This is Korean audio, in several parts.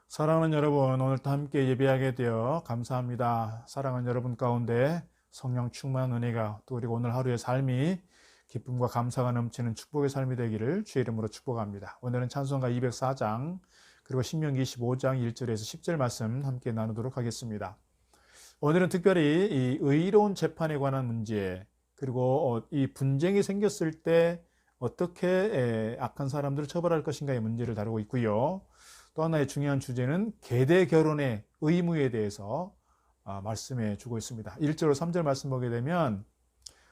사랑하는 여러분, 오늘도 함께 예배하게 되어 감사합니다. 사랑하는 여러분 가운데 성령 충만한 은혜가 또 그리고 오늘 하루의 삶이 기쁨과 감사가 넘치는 축복의 삶이 되기를 주의 이름으로 축복합니다. 오늘은 찬송가 204장 그리고 신명기 25장 1절에서 10절 말씀 함께 나누도록 하겠습니다. 오늘은 특별히 이 의로운 재판에 관한 문제 그리고 이 분쟁이 생겼을 때 어떻게 악한 사람들을 처벌할 것인가의 문제를 다루고 있고요. 또 하나의 중요한 주제는 계대 결혼의 의무에 대해서 말씀해 주고 있습니다. 1절 3절 말씀 보게 되면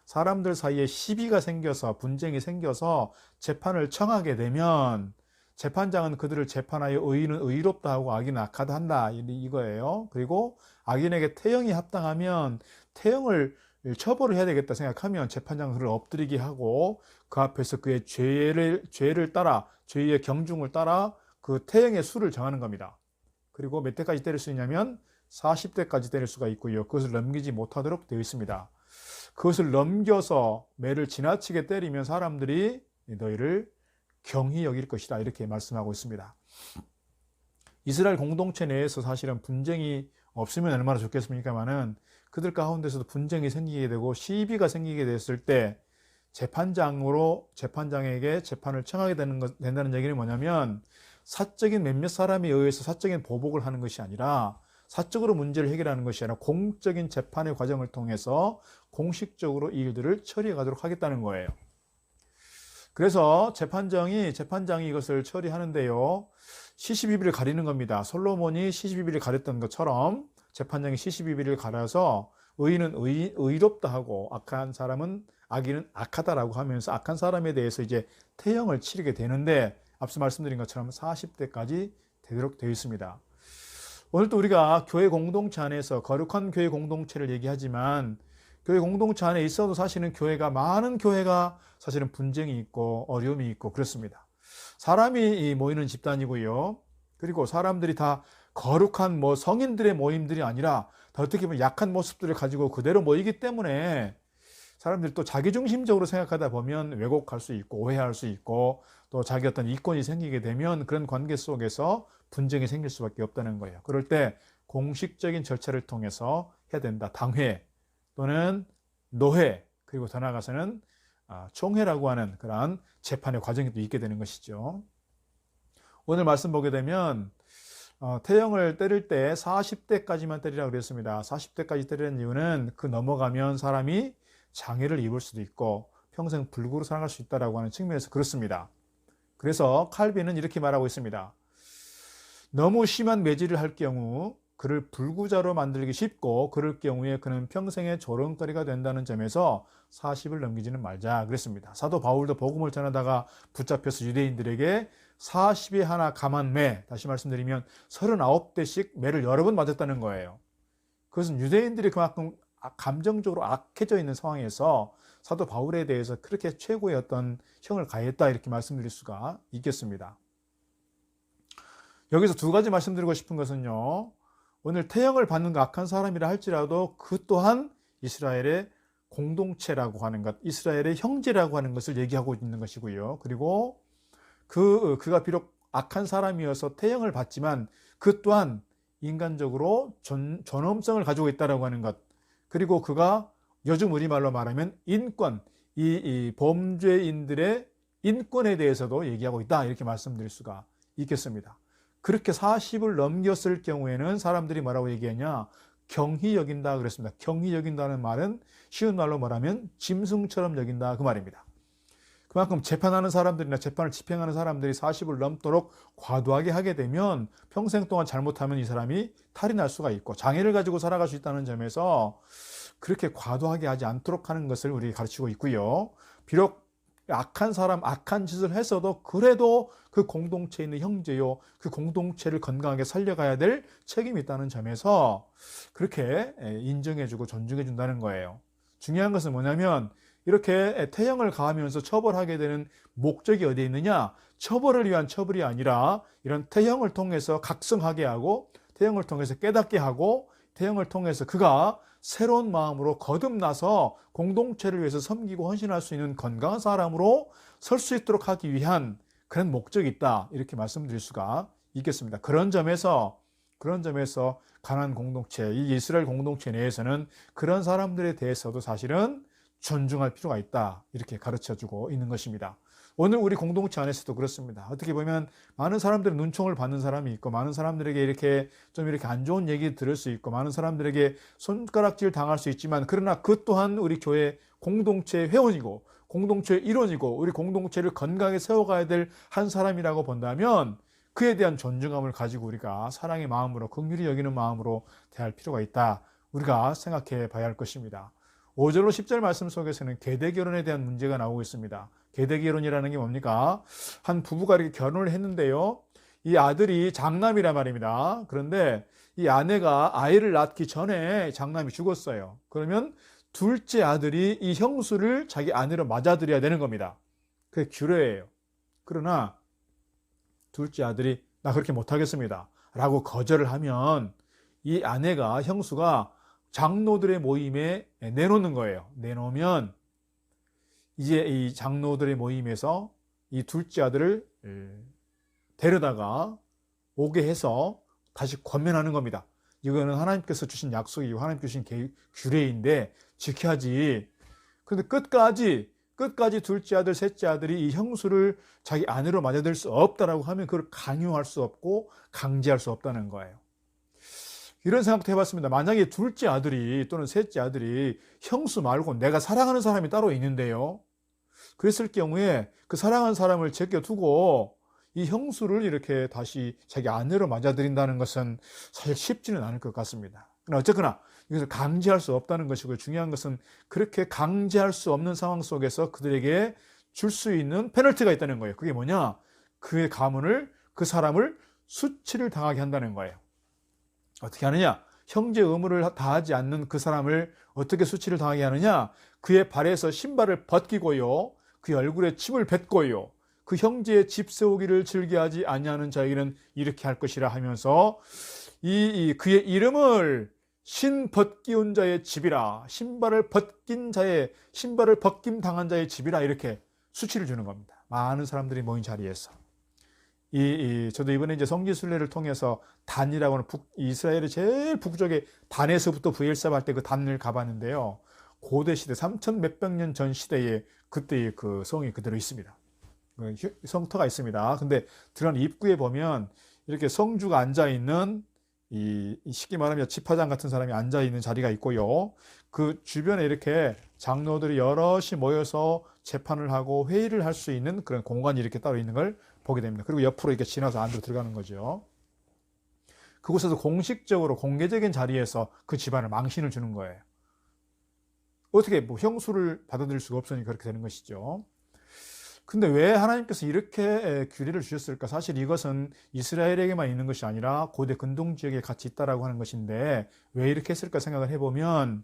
사람들 사이에 시비가 생겨서 분쟁이 생겨서 재판을 청하게 되면 재판장은 그들을 재판하여 의인은 의롭다 하고 악인은 악하다 한다 이거예요. 그리고 악인에게 태형이 합당하면 태형을 처벌을 해야 되겠다 생각하면 재판장은 그를 엎드리게 하고 그 앞에서 그의 죄를 따라 죄의 경중을 따라 그 태형의 수를 정하는 겁니다. 그리고 몇 대까지 때릴 수 있냐면 40대까지 때릴 수가 있고요. 그것을 넘기지 못하도록 되어 있습니다. 그것을 넘겨서 매를 지나치게 때리면 사람들이 너희를 경히 여길 것이다 이렇게 말씀하고 있습니다. 이스라엘 공동체 내에서 사실은 분쟁이 없으면 얼마나 좋겠습니까마는 그들 가운데서도 분쟁이 생기게 되고 시비가 생기게 됐을 때 재판장에게 재판을 청하게 된다는 얘기는 뭐냐면 사적인 몇몇 사람에 의해서 사적인 보복을 하는 것이 아니라 사적으로 문제를 해결하는 것이 아니라 공적인 재판의 과정을 통해서 공식적으로 이 일들을 처리해 가도록 하겠다는 거예요. 그래서 재판장이 이것을 처리하는데요. 시시비비를 가리는 겁니다. 솔로몬이 시시비비를 가렸던 것처럼 재판장이 시시비비를 가려서 의인은 의롭다 하고 악한 사람은 악인은 악하다라고 하면서 악한 사람에 대해서 이제 태형을 치르게 되는데 앞서 말씀드린 것처럼 40대까지 되도록 되어 있습니다. 오늘 또 우리가 교회 공동체 안에서 거룩한 교회 공동체를 얘기하지만 교회 공동체 안에 있어도 사실은 많은 교회가 사실은 분쟁이 있고 어려움이 있고 그렇습니다. 사람이 모이는 집단이고요. 그리고 사람들이 다 거룩한 성인들의 모임들이 아니라 다 어떻게 보면 약한 모습들을 가지고 그대로 모이기 때문에 사람들이 또 자기중심적으로 생각하다 보면 왜곡할 수 있고 오해할 수 있고 또 자기 어떤 이권이 생기게 되면 그런 관계 속에서 분쟁이 생길 수밖에 없다는 거예요. 그럴 때 공식적인 절차를 통해서 해야 된다. 당회 또는 노회 그리고 더 나아가서는 총회라고 하는 그러한 재판의 과정이 또 있게 되는 것이죠. 오늘 말씀 보게 되면 태형을 때릴 때 40대까지만 때리라고 그랬습니다. 40대까지 때리는 이유는 그 넘어가면 사람이 장애를 입을 수도 있고 평생 불구로 살아갈 수 있다고 하는 측면에서 그렇습니다. 그래서 칼빈은 이렇게 말하고 있습니다. 너무 심한 매질을 할 경우 그를 불구자로 만들기 쉽고 그럴 경우에 그는 평생의 조롱거리가 된다는 점에서 40을 넘기지는 말자 그랬습니다. 사도 바울도 복음을 전하다가 붙잡혀서 유대인들에게 40에 하나 감한 다시 말씀드리면 39대씩 매를 여러 번 맞았다는 거예요. 그것은 유대인들이 그만큼 감정적으로 악해져 있는 상황에서 사도 바울에 대해서 그렇게 최고의 어떤 형을 가했다 이렇게 말씀드릴 수가 있겠습니다. 여기서 두 가지 말씀드리고 싶은 것은요. 오늘 태형을 받는 거 악한 사람이라 할지라도 그 또한 이스라엘의 공동체라고 하는 것, 이스라엘의 형제라고 하는 것을 얘기하고 있는 것이고요. 그리고 그가 비록 악한 사람이어서 태형을 받지만 그 또한 인간적으로 존엄성을 가지고 있다고 하는 것, 그리고 그가 요즘 우리말로 말하면 인권, 이 범죄인들의 인권에 대해서도 얘기하고 있다 이렇게 말씀드릴 수가 있겠습니다. 그렇게 40을 넘겼을 경우에는 사람들이 뭐라고 얘기하냐? 경히 여긴다 그랬습니다. 경히 여긴다는 말은 쉬운 말로 말하면 짐승처럼 여긴다 그 말입니다. 그만큼 재판하는 사람들이나 재판을 집행하는 사람들이 40을 넘도록 과도하게 하게 되면 평생 동안 잘못하면 이 사람이 탈이 날 수가 있고 장애를 가지고 살아갈 수 있다는 점에서 그렇게 과도하게 하지 않도록 하는 것을 우리 가르치고 있고요. 비록 악한 사람, 악한 짓을 했어도 그래도 그 공동체에 있는 형제요, 그 공동체를 건강하게 살려가야 될 책임이 있다는 점에서 그렇게 인정해주고 존중해준다는 거예요. 중요한 것은 뭐냐면 이렇게 태형을 가하면서 처벌하게 되는 목적이 어디에 있느냐? 처벌을 위한 처벌이 아니라 이런 태형을 통해서 각성하게 하고 태형을 통해서 깨닫게 하고 태형을 통해서 그가 새로운 마음으로 거듭나서 공동체를 위해서 섬기고 헌신할 수 있는 건강한 사람으로 설 수 있도록 하기 위한 그런 목적이 있다 이렇게 말씀드릴 수가 있겠습니다. 그런 점에서 가나안 공동체, 이 이스라엘 공동체 내에서는 그런 사람들에 대해서도 사실은 존중할 필요가 있다, 이렇게 가르쳐주고 있는 것입니다. 오늘 우리 공동체 안에서도 그렇습니다. 어떻게 보면 많은 사람들의 눈총을 받는 사람이 있고, 많은 사람들에게 이렇게 안 좋은 얘기 들을 수 있고, 많은 사람들에게 손가락질 당할 수 있지만, 그러나 그 또한 우리 교회 공동체의 회원이고 공동체의 일원이고 우리 공동체를 건강하게 세워가야 될 한 사람이라고 본다면, 그에 대한 존중감을 가지고 우리가 사랑의 마음으로, 긍휼히 여기는 마음으로 대할 필요가 있다, 우리가 생각해 봐야 할 것입니다. 5절로 10절 말씀 속에서는 계대 결혼에 대한 문제가 나오고 있습니다. 계대 결혼이라는 게 뭡니까? 한 부부가 이렇게 결혼을 했는데요, 이 아들이 장남이란 말입니다. 그런데 이 아내가 아이를 낳기 전에 장남이 죽었어요. 그러면 둘째 아들이 이 형수를 자기 아내로 맞아들여야 되는 겁니다. 그게 규례예요. 그러나 둘째 아들이 나 그렇게 못하겠습니다 라고 거절을 하면, 이 아내가, 형수가 장로들의 모임에 내놓는 거예요. 내놓으면 이제 이 장로들의 모임에서 이 둘째 아들을 데려다가 오게 해서 다시 권면하는 겁니다. 이거는 하나님께서 주신 약속이고 하나님께서 주신 규례인데 지켜야지. 그런데 끝까지 둘째 아들, 셋째 아들이 이 형수를 자기 아내로 맞아들일 수 없다라고 하면 그걸 강요할 수 없고 강제할 수 없다는 거예요. 이런 생각도 해봤습니다. 만약에 둘째 아들이 또는 셋째 아들이 형수 말고 내가 사랑하는 사람이 따로 있는데요, 그랬을 경우에 그 사랑하는 사람을 제껴두고 이 형수를 이렇게 다시 자기 아내로 맞아들인다는 것은 사실 쉽지는 않을 것 같습니다. 그러나 어쨌거나 이것을 강제할 수 없다는 것이고, 중요한 것은 그렇게 강제할 수 없는 상황 속에서 그들에게 줄 수 있는 페널티가 있다는 거예요. 그게 뭐냐? 그 사람을 수치를 당하게 한다는 거예요. 어떻게 하느냐? 형제 의무를 다하지 않는 그 사람을 어떻게 수치를 당하게 하느냐? 그의 발에서 신발을 벗기고요, 그의 얼굴에 침을 뱉고요, 그 형제의 집 세우기를 즐겨하지 아니하는 자에게는 이렇게 할 것이라 하면서 그의 이름을 신 벗기운 자의 집이라, 신발을 벗김 당한 자의 집이라, 이렇게 수치를 주는 겁니다. 많은 사람들이 모인 자리에서. 저도 이번에 이제 성지순례를 통해서 단이라고 하는 이스라엘의 제일 북쪽에 단에서부터 브엘사바 할 때 그 단을 가봤는데요, 고대 시대 3천 몇백 년 전 시대에 그때의 그 성이 그대로 있습니다. 성터가 있습니다. 근데 들어간 입구에 보면 이렇게 성주가 앉아있는, 쉽게 말하면 집화장 같은 사람이 앉아있는 자리가 있고요, 그 주변에 이렇게 장로들이 여럿이 모여서 재판을 하고 회의를 할 수 있는 그런 공간이 이렇게 따로 있는 걸 보게 됩니다. 그리고 옆으로 이렇게 지나서 안으로 들어가는 거죠. 그곳에서 공식적으로 공개적인 자리에서 그 집안을 망신을 주는 거예요. 어떻게 형수를 받아들일 수가 없으니 그렇게 되는 것이죠. 근데 왜 하나님께서 이렇게 규례를 주셨을까? 사실 이것은 이스라엘에게만 있는 것이 아니라 고대 근동 지역에 같이 있다라고 하는 것인데, 왜 이렇게 했을까 생각을 해보면,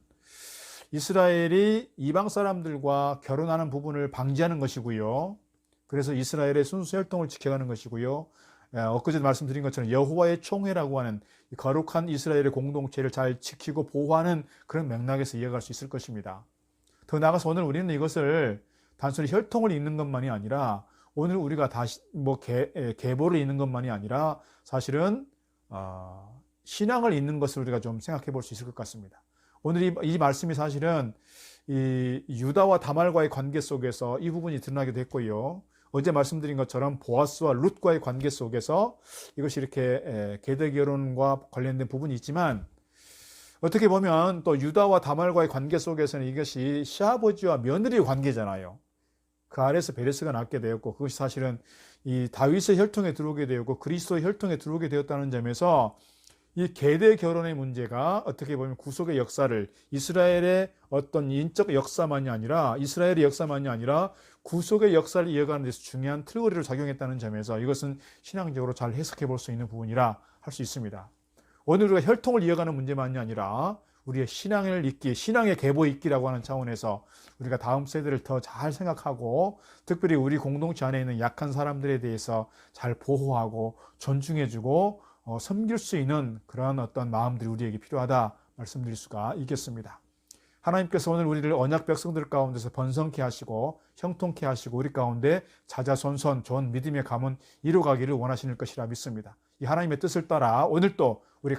이스라엘이 이방 사람들과 결혼하는 부분을 방지하는 것이고요, 그래서 이스라엘의 순수 혈통을 지켜가는 것이고요, 엊그제 말씀드린 것처럼 여호와의 총회라고 하는 거룩한 이스라엘의 공동체를 잘 지키고 보호하는 그런 맥락에서 이어갈 수 있을 것입니다. 더 나아가서 오늘 우리는 이것을 단순히 혈통을 잇는 것만이 아니라, 오늘 우리가 다시 계보를 잇는 것만이 아니라 사실은 신앙을 잇는 것을 우리가 좀 생각해 볼 수 있을 것 같습니다. 오늘 이 말씀이 사실은 이 유다와 다말과의 관계 속에서 이 부분이 드러나게 됐고요, 어제 말씀드린 것처럼 보아스와 룻과의 관계 속에서 이것이 이렇게 계대 결혼과 관련된 부분이 있지만, 어떻게 보면 또 유다와 다말과의 관계 속에서는 이것이 시아버지와 며느리의 관계잖아요. 그 아래서 베레스가 낳게 되었고, 그것이 사실은 이 다윗의 혈통에 들어오게 되었고 그리스도의 혈통에 들어오게 되었다는 점에서 이 계대 결혼의 문제가 어떻게 보면 구속의 역사를, 이스라엘의 어떤 인적 역사만이 아니라, 이스라엘의 역사만이 아니라 구속의 역사를 이어가는 데서 중요한 틀거리를 작용했다는 점에서 이것은 신앙적으로 잘 해석해 볼 수 있는 부분이라 할 수 있습니다. 오늘 우리가 혈통을 이어가는 문제만이 아니라 우리의 신앙을 잇기, 신앙의 계보 잇기라고 하는 차원에서 우리가 다음 세대를 더 잘 생각하고, 특별히 우리 공동체 안에 있는 약한 사람들에 대해서 잘 보호하고 존중해주고 섬길 수 있는 그런 어떤 마음들이 우리에게 필요하다 말씀드릴 수가 있겠습니다. 하나님께서 오늘 우리를 언약 백성들 가운데서 번성케 하시고 형통케 하시고 우리 가운데 자자손손 좋은 믿음의 가문 이루어가기를 원하시는 것이라 믿습니다. 이 하나님의 뜻을 따라 오늘도 우리